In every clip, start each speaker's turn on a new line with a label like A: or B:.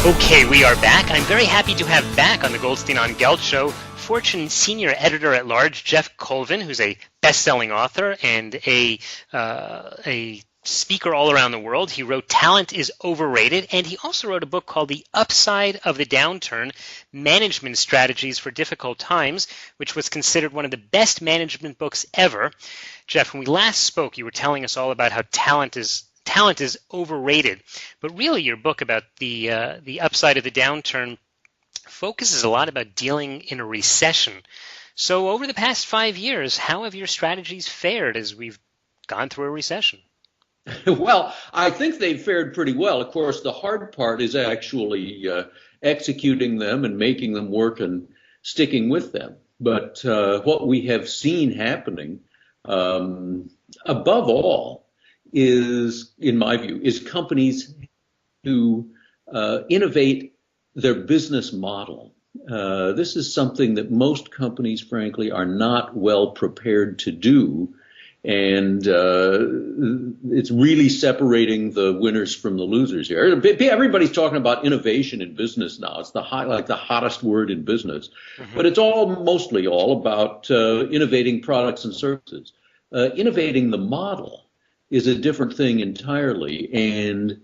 A: Okay, we are back. I'm very happy to have back on the Goldstein on Gelt show Fortune Senior Editor-at-Large Geoff Colvin, who's a best-selling author and a speaker all around the world. He wrote Talent is Overrated, and he also wrote a book called The Upside of the Downturn, Management Strategies for Difficult Times, which was considered one of the best management books ever. Geoff, when we last spoke, you were telling us all about how talent is overrated, but really your book about the upside of the downturn focuses a lot about dealing in a recession. So over the past 5 years, how have your strategies fared as we've gone through a recession?
B: Well, I think they've fared pretty well. Of course, the hard part is actually executing them and making them work and sticking with them. But what we have seen happening, above all, is, in my view, is companies who innovate their business model. This is something that most companies, frankly, are not well prepared to do. And it's really separating the winners from the losers here. Everybody's talking about innovation in business now. It's the hottest word in business. Mm-hmm. But it's mostly all about innovating products and services. Innovating the model is a different thing entirely. And,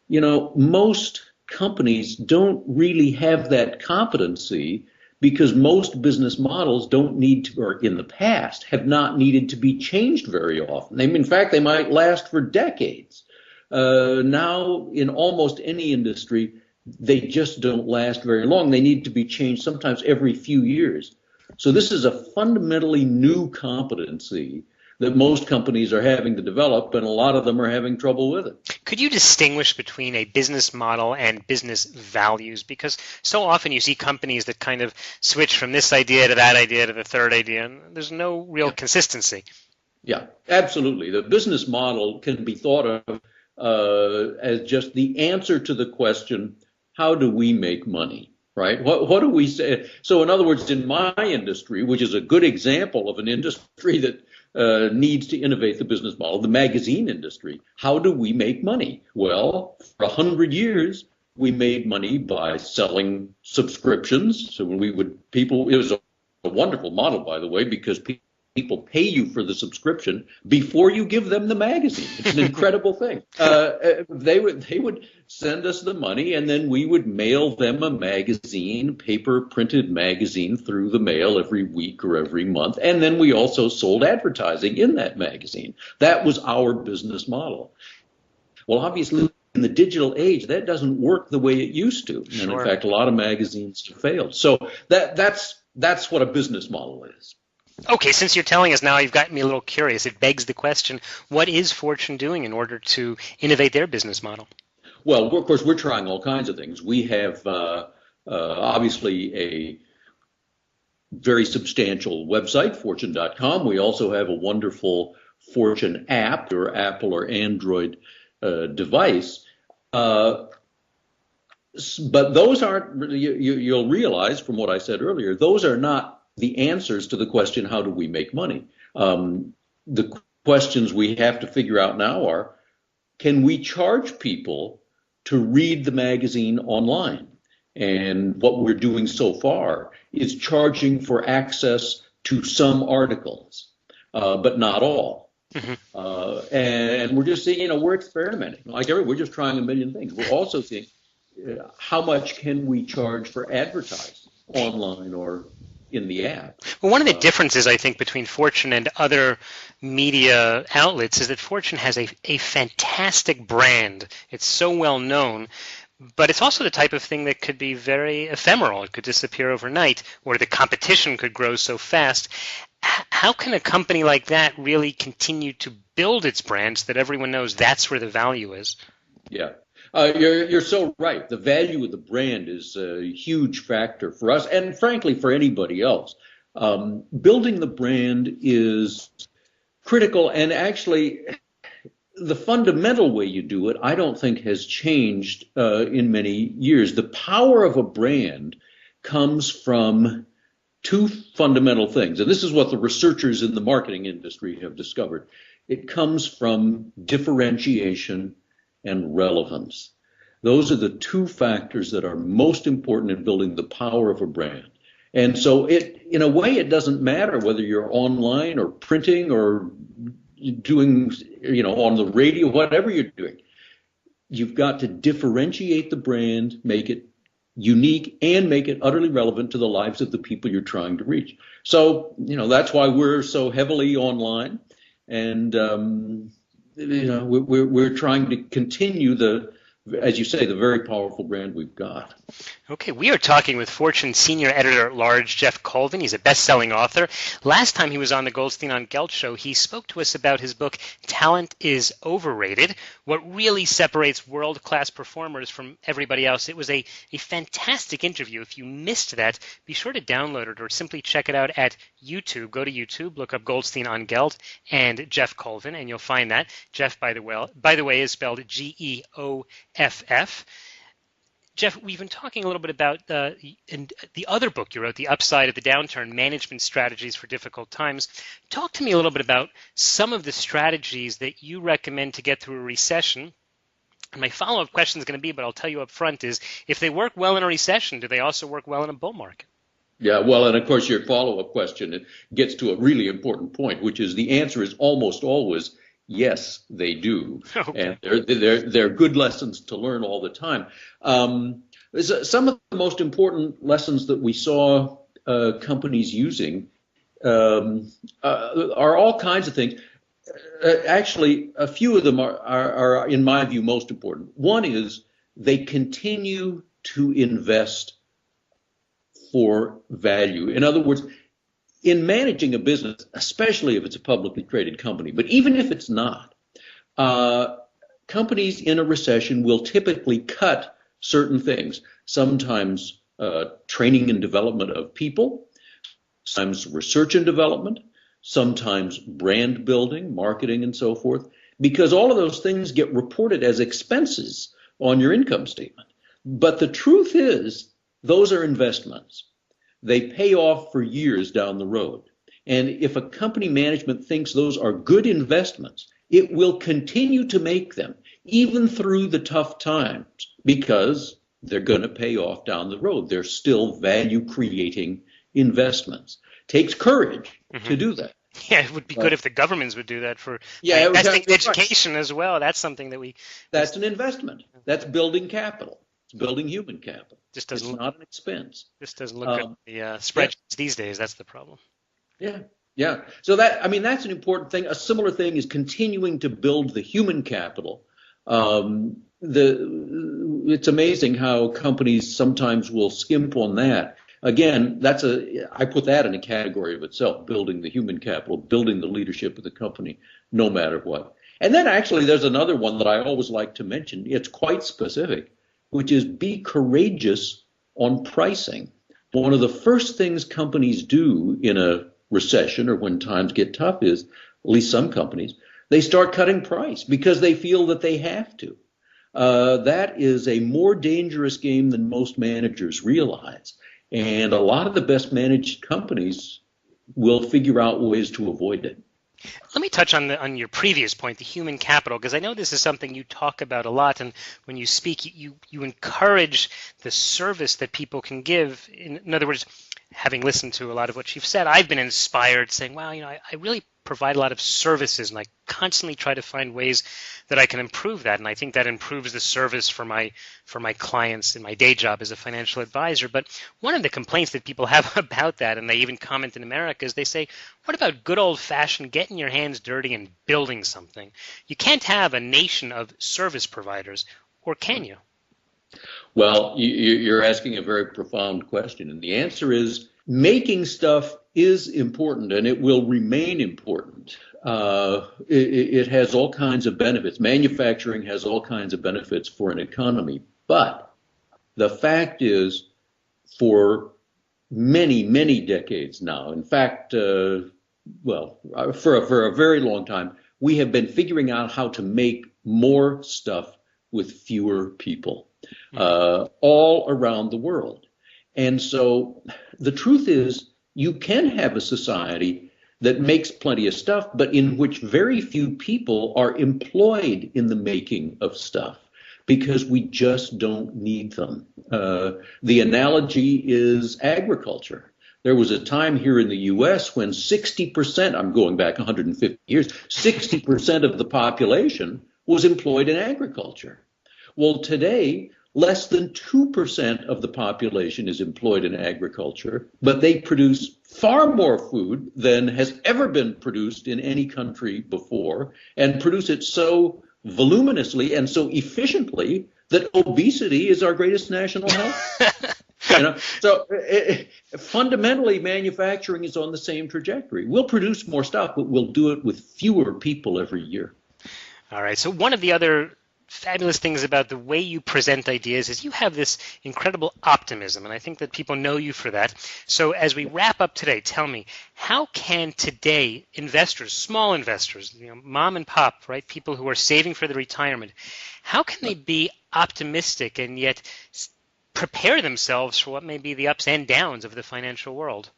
B: most companies don't really have that competency because most business models don't need to, or in the past, have not needed to be changed very often. In fact, they might last for decades. Now, in almost any industry, they just don't last very long. They need to be changed sometimes every few years. So this is a fundamentally new competency that most companies are having to develop, and a lot of them are having trouble with it.
A: Could you distinguish between a business model and business values? Because so often you see companies that kind of switch from this idea to that idea to the third idea, and there's no real consistency.
B: Yeah, absolutely. The business model can be thought of as just the answer to the question, how do we make money? Right? What do we say? So in other words, in my industry, which is a good example of an industry that needs to innovate the business model, the magazine industry. How do we make money? Well, for 100 years, we made money by selling subscriptions. So when it was a wonderful model, by the way, because people pay you for the subscription before you give them the magazine. It's an incredible thing. They would send us the money, and then we would mail them a magazine, paper printed magazine, through the mail every week or every month. And then we also sold advertising in that magazine. That was our business model. Well, obviously, in the digital age, that doesn't work the way it used to. And in fact, a lot of magazines have failed. So that's what a business model is.
A: Okay, since you're telling us now, you've got me a little curious. It begs the question, what is Fortune doing in order to innovate their business model?
B: Well, of course, we're trying all kinds of things. We have obviously a very substantial website, fortune.com. We also have a wonderful Fortune app, or Apple or Android device. But those aren't, you'll realize from what I said earlier, those are not the answers to the question, how do we make money? The questions we have to figure out now are, can we charge people to read the magazine online? And what we're doing so far is charging for access to some articles, but not all. Mm-hmm. And we're just seeing, we're experimenting. We're just trying a million things. We're also seeing how much can we charge for advertising online or in the app.
A: Well, one of the differences, I think, between Fortune and other media outlets is that Fortune has a fantastic brand. It's so well known, but it's also the type of thing that could be very ephemeral. It could disappear overnight, or the competition could grow so fast. How can a company like that really continue to build its brand so that everyone knows that's where the value is?
B: Yeah. You're so right. The value of the brand is a huge factor for us and, frankly, for anybody else. Building the brand is critical, and actually the fundamental way you do it, I don't think, has changed in many years. The power of a brand comes from two fundamental things, and this is what the researchers in the marketing industry have discovered. It comes from differentiation and relevance. Those are the two factors that are most important in building the power of a brand. And so in a way, it doesn't matter whether you're online or printing or doing, on the radio, whatever you're doing. You've got to differentiate the brand, make it unique, and make it utterly relevant to the lives of the people you're trying to reach. So, that's why we're so heavily online. And, we're trying to continue as you say, the very powerful brand we've got.
A: Okay, we are talking with Fortune Senior Editor-at-Large Geoff Colvin. He's a best-selling author. Last time he was on the Goldstein on Gelt show, he spoke to us about his book, Talent is Overrated, what really separates world-class performers from everybody else. It was a fantastic interview. If you missed that, be sure to download it or simply check it out at YouTube. Go to YouTube, look up Goldstein on Gelt and Geoff Colvin, and you'll find that. Geoff, by the way, is spelled Geoff. Geoff, we've been talking a little bit about the other book you wrote, The Upside of the Downturn, Management Strategies for Difficult Times. Talk to me a little bit about some of the strategies that you recommend to get through a recession. And my follow-up question is going to be, but I'll tell you up front, is if they work well in a recession, do they also work well in a bull market?
B: Yeah, well, and of course your follow-up question gets to a really important point, which is the answer is almost always yes, they do. Okay. And they're good lessons to learn all the time. Some of the most important lessons that we saw companies using are all kinds of things. Actually, a few of them are, in my view, most important. One is they continue to invest for value. In other words, in managing a business, especially if it's a publicly traded company, but even if it's not, companies in a recession will typically cut certain things, sometimes training and development of people, sometimes research and development, sometimes brand building, marketing, and so forth, because all of those things get reported as expenses on your income statement. But the truth is, those are investments. They pay off for years down the road. And if a company management thinks those are good investments, it will continue to make them, even through the tough times, because they're going to pay off down the road. They're still value-creating investments. Takes courage to do that.
A: Yeah, it would be good if the governments would do that for investing in education as well. That's something that
B: That's an investment. That's building capital. It's building human capital.
A: Just doesn't
B: it's not an expense.
A: Just doesn't look at the spreadsheets these days. That's the problem.
B: Yeah. So that's an important thing. A similar thing is continuing to build the human capital. It's amazing how companies sometimes will skimp on that. Again, I put that in a category of itself, building the human capital, building the leadership of the company, no matter what. And then actually there's another one that I always like to mention. It's quite specific, which is be courageous on pricing. One of the first things companies do in a recession or when times get tough is, at least some companies, they start cutting price because they feel that they have to. That is a more dangerous game than most managers realize. And a lot of the best managed companies will figure out ways to avoid it.
A: Let me touch on your previous point, the human capital, because I know this is something you talk about a lot, and when you speak, you encourage the service that people can give. In other words, having listened to a lot of what you've said, I've been inspired saying, wow, I really provide a lot of services, and I constantly try to find ways that I can improve that, and I think that improves the service for my clients in my day job as a financial advisor. But one of the complaints that people have about that, and they even comment in America, is they say, what about good old-fashioned getting your hands dirty and building something? You can't have a nation of service providers, or can you?
B: Well, you're asking a very profound question, and the answer is making stuff is important, and it will remain important. It has all kinds of benefits. Manufacturing has all kinds of benefits for an economy, but the fact is, for many, many decades now, in fact, for a very long time, we have been figuring out how to make more stuff with fewer people all around the world. And so the truth is, you can have a society that makes plenty of stuff, but in which very few people are employed in the making of stuff. because we just don't need them. The analogy is agriculture. There was a time here in the U.S. when 60%, I'm going back 150 years, 60% of the population was employed in agriculture. Well, today, less than 2% of the population is employed in agriculture, but they produce far more food than has ever been produced in any country before, and produce it so voluminously and so efficiently that obesity is our greatest national health. So fundamentally, manufacturing is on the same trajectory. We'll produce more stuff, but we'll do it with fewer people every year.
A: All right. So one of the other fabulous things about the way you present ideas is you have this incredible optimism, and I think that people know you for that. So as we wrap up today, tell me, how can today investors, small investors, mom and pop, right, people who are saving for the retirement, how can they be optimistic and yet prepare themselves for what may be the ups and downs of the financial world?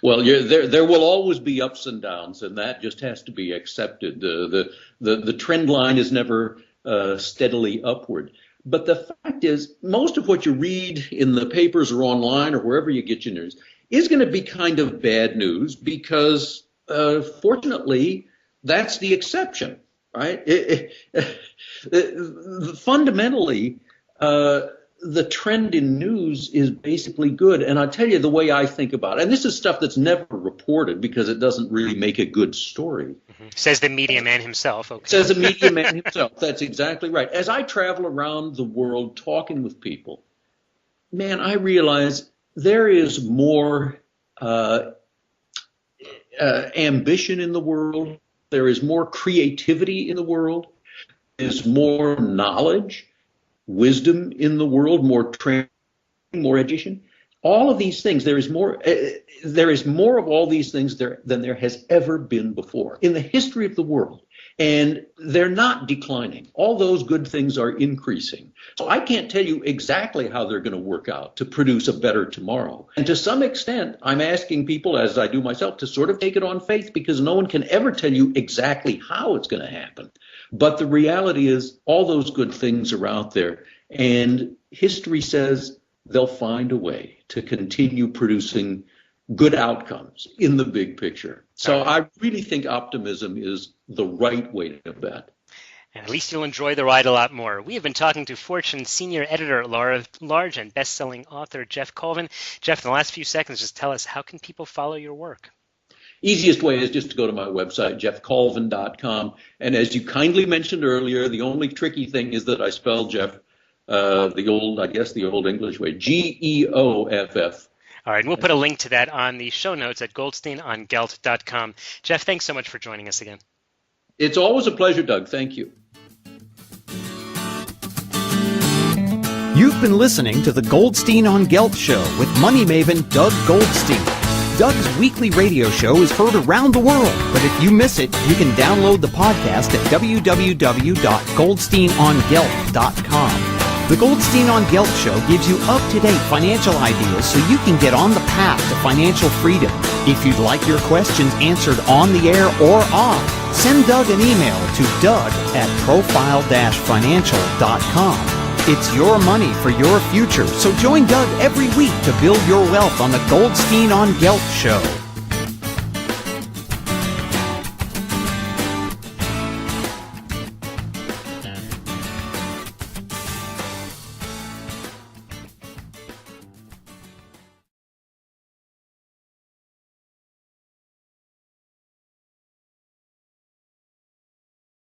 B: Well, there will always be ups and downs, and that just has to be accepted. The trend line is never steadily upward. But the fact is, most of what you read in the papers or online or wherever you get your news is going to be kind of bad news because, fortunately, that's the exception, right? Fundamentally, the trend in news is basically good. And I tell you the way I think about it, and this is stuff that's never reported because it doesn't really make a good story.
A: Mm-hmm. Says the media man himself. Okay.
B: Says the media man himself. That's exactly right. As I travel around the world talking with people, man, I realize there is more ambition in the world. There is more creativity in the world. There's more knowledge, wisdom in the world, more training, more education. All of these things, there is more of all these things than there has ever been before in the history of the world. And they're not declining. All those good things are increasing. So I can't tell you exactly how they're going to work out to produce a better tomorrow. And to some extent, I'm asking people, as I do myself, to sort of take it on faith because no one can ever tell you exactly how it's going to happen. But the reality is all those good things are out there. And history says they'll find a way to continue producing good outcomes in the big picture. So I really think optimism is the right way to bet.
A: And at least you'll enjoy the ride a lot more. We have been talking to Fortune Senior Editor Large and best-selling author Geoff Colvin. Geoff, in the last few seconds, just tell us, how can people follow your work?
B: Easiest way is just to go to my website, geoffcolvin.com. And as you kindly mentioned earlier, the only tricky thing is that I spell Geoff the old English way, Geoff.
A: All right, and we'll put a link to that on the show notes at goldsteinongelt.com. Geoff, thanks so much for joining us again.
B: It's always a pleasure, Doug. Thank you.
C: You've been listening to the Goldstein on Gelt Show with money maven Doug Goldstein. Doug's weekly radio show is heard around the world, but if you miss it, you can download the podcast at www.goldsteinongelt.com. The Goldstein on Gelt Show gives you up-to-date financial ideas so you can get on the path to financial freedom. If you'd like your questions answered on the air or off, send Doug an email to doug@profile-financial.com. It's your money for your future, so join Doug every week to build your wealth on the Goldstein on Gelt Show.